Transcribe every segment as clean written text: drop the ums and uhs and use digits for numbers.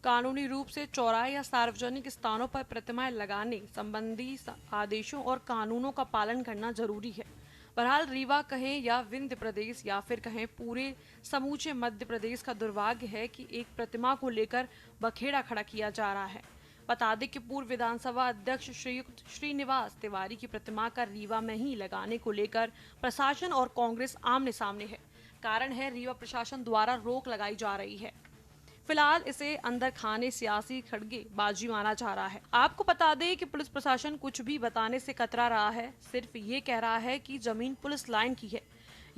कानूनी रूप से चौराहे या सार्वजनिक स्थानों पर प्रतिमाएं लगाने संबंधी आदेशों और कानूनों का पालन करना जरूरी है। बहरहाल रीवा कहें या विंध्य प्रदेश या फिर कहें पूरे समूचे मध्य प्रदेश का दुर्भाग्य है कि एक प्रतिमा को लेकर बखेड़ा खड़ा किया जा रहा है। बता दें कि पूर्व विधानसभा अध्यक्ष श्रीयुक्त श्रीनिवास तिवारी की प्रतिमा का रीवा में ही लगाने को लेकर प्रशासन और कांग्रेस आमने सामने है। कारण है रीवा प्रशासन द्वारा रोक लगाई जा रही है। फिलहाल इसे अंदर खाने सियासी खड़गे बाजी माना जा रहा है। आपको बता दें कि पुलिस प्रशासन कुछ भी बताने से कतरा रहा है, सिर्फ ये कह रहा है कि जमीन पुलिस लाइन की है,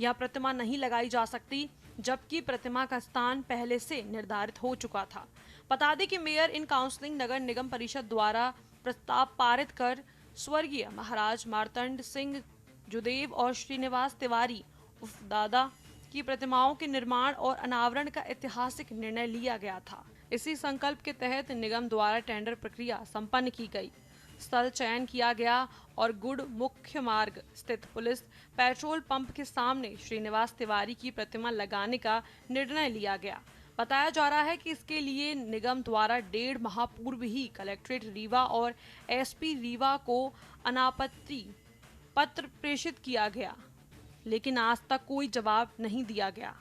यह प्रतिमा नहीं लगाई जा सकती, जबकि प्रतिमा का स्थान पहले से निर्धारित हो चुका था। बता दें कि मेयर इन काउंसलिंग नगर निगम परिषद द्वारा प्रस्ताव पारित कर स्वर्गीय महाराज मार्तंड सिंह जुदेव और श्रीनिवास तिवारी उर्फ दादा की प्रतिमाओं के निर्माण और अनावरण का ऐतिहासिक निर्णय लिया गया था। इसी संकल्प के तहत निगम द्वारा टेंडर प्रक्रिया संपन्न की गई, स्थल चयन किया गया और गुड़ मुख्य मार्ग स्थित पुलिस पेट्रोल पंप के सामने श्रीनिवास तिवारी की प्रतिमा लगाने का निर्णय लिया गया। बताया जा रहा है कि इसके लिए निगम द्वारा 1.5 माह पूर्व ही कलेक्ट्रेट रीवा और एसपी रीवा को अनापत्ति पत्र प्रेषित किया गया, लेकिन आज तक कोई जवाब नहीं दिया गया।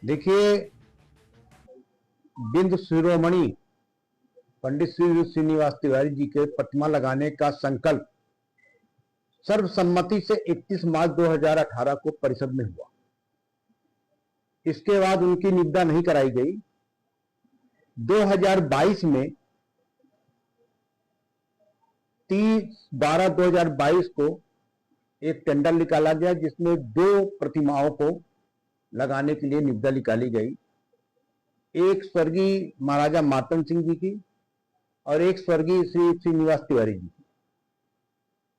देखिए, बिंद शिरोमणि पंडित श्री श्रीनिवास तिवारी जी के प्रतिमा लगाने का संकल्प सर्वसम्मति से 31 मार्च 2018 को परिषद में हुआ। इसके बाद उनकी निविदा नहीं कराई गई। 2022 में 30/12/2022 को एक टेंडर निकाला गया, जिसमें 2 प्रतिमाओं को लगाने के लिए निविदा निकाली गई। एक स्वर्गीय महाराजा मार्तंड सिंह जी की और एक स्वर्गीय श्री श्रीनिवास तिवारी जी की,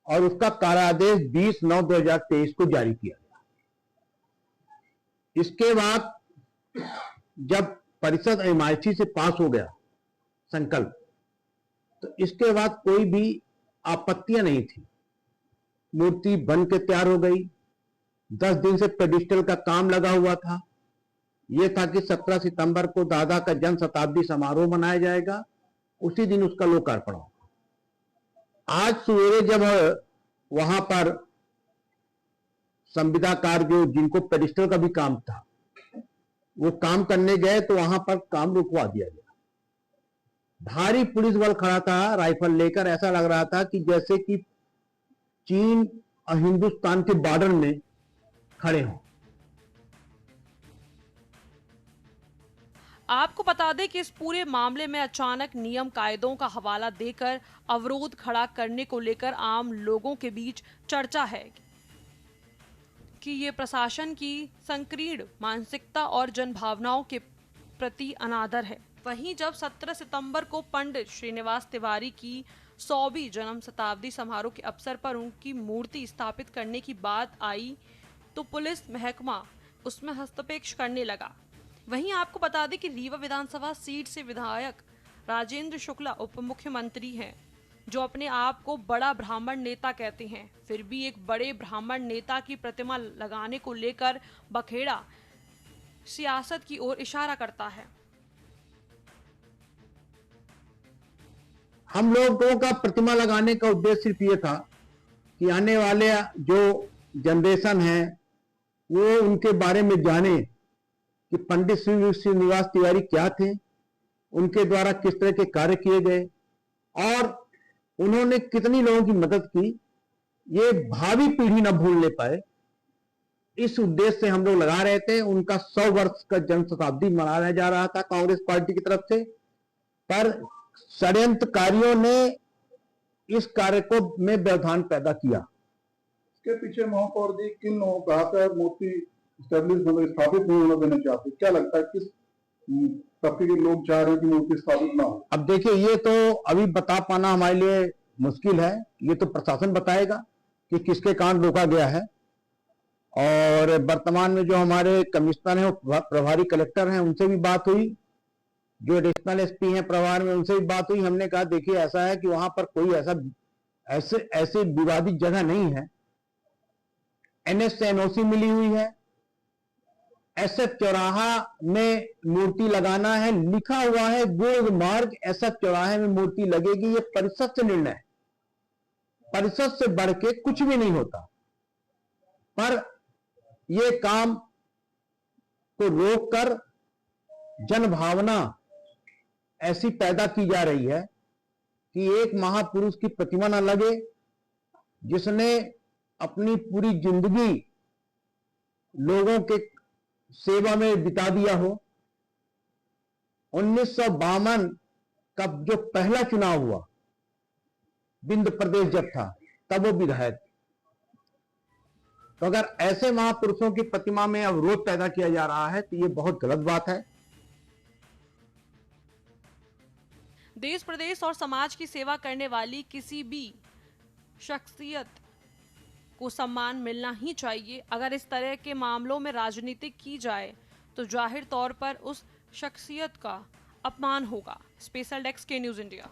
और उसका कार्यादेश 20/9/2023 को जारी किया गया। इसके बाद जब परिषद एमआईसी से पास हो गया संकल्प, तो इसके बाद कोई भी आपत्तियां नहीं थी। मूर्ति बन के तैयार हो गई। 10 दिन से पेडिस्टल का काम लगा हुआ था। यह था कि 17 सितंबर को दादा का जन्म शताब्दी समारोह मनाया जाएगा, उसी दिन उसका लोकार्पण होगा। आज सवेरे जब वहां पर संविदाकार जो जिनको पेडिस्टल का भी काम था, वो काम करने गए तो वहां पर काम रुकवा दिया गया। भारी पुलिस बल खड़ा था राइफल लेकर। ऐसा लग रहा था कि जैसे कि चीन और हिंदुस्तान के बॉर्डर में खड़े हों। आपको बता दें कि इस पूरे मामले में अचानक नियम कायदों का हवाला देकर अवरोध खड़ा करने को लेकर आम लोगों के बीच चर्चा है कि ये प्रशासन की संकीर्ण मानसिकता और जनभावनाओं के प्रति अनादर है। वहीं जब 17 सितंबर को पंडित श्रीनिवास तिवारी की 100वीं जन्म शताब्दी समारोह के अवसर पर उनकी मूर्ति स्थापित करने की बात आई तो पुलिस महकमा उसमें हस्तक्षेप करने लगा। वहीं आपको बता दें कि रीवा विधानसभा सीट से विधायक राजेंद्र शुक्ला उप मुख्यमंत्री हैं, जो अपने आप को बड़ा ब्राह्मण नेता कहते हैं, फिर भी एक बड़े ब्राह्मण नेता की प्रतिमा लगाने को लेकर बखेड़ा सियासत की ओर इशारा करता है। हम लोगों का प्रतिमा लगाने का उद्देश्य सिर्फ ये था कि आने वाले जो जनरेशन है वो उनके बारे में जाने कि पंडित श्री श्रीनिवास तिवारी क्या थे, उनके द्वारा किस तरह के कार्य किए गए और उन्होंने कितनी लोगों की मदद की, ये भावी पीढ़ी न भूलने पाए, इस उद्देश्य से हम लोग लगा रहे थे। उनका 100 वर्ष का जन्म शताब्दी मनाया जा रहा था कांग्रेस पार्टी की तरफ से, पर षड्यंत्रकारियों ने इस कार्य को में व्यवधान पैदा किया। इसके पीछे महापौर जी किन लोगों का हाथ है? मूर्ति स्थापित नहीं होना देना चाहते, क्या लगता है किस तबके के लोग चाह रहे हैं कि मूर्ति स्थापित ना हो? अब देखिए, ये तो अभी बता पाना हमारे लिए मुश्किल है। ये तो प्रशासन बताएगा कि किसके कारण रोका गया है। और वर्तमान में जो हमारे कमिश्नर हैं, वो प्रभारी कलेक्टर हैं, उनसे भी बात हुई। जो एडिशनल एसपी हैं प्रभार में, उनसे भी बात हुई। हमने कहा देखिए, ऐसा है कि वहां पर कोई ऐसे विवादित जगह नहीं है। एनएच से एनओसी मिली हुई है, एसएफ चौराहा में मूर्ति लगाना है, लिखा हुआ है गुण मार्ग एसएफ चौराहे में मूर्ति लगेगी। ये परिषद से निर्णय है, परिषद से बढ़ के कुछ भी नहीं होता। पर ये काम को रोककर जनभावना ऐसी पैदा की जा रही है कि एक महापुरुष की प्रतिमा न लगे जिसने अपनी पूरी जिंदगी लोगों के सेवा में बिता दिया हो। 1952 का जो पहला चुनाव हुआ विंध्य प्रदेश जब था, तब वो विधायक। तो अगर ऐसे महापुरुषों की प्रतिमा में अवरोध पैदा किया जा रहा है तो ये बहुत गलत बात है। देश, प्रदेश और समाज की सेवा करने वाली किसी भी शख्सियत को सम्मान मिलना ही चाहिए। अगर इस तरह के मामलों में राजनीति की जाए तो जाहिर तौर पर उस शख्सियत का अपमान होगा। स्पेशल डेस्क के न्यूज़ इंडिया।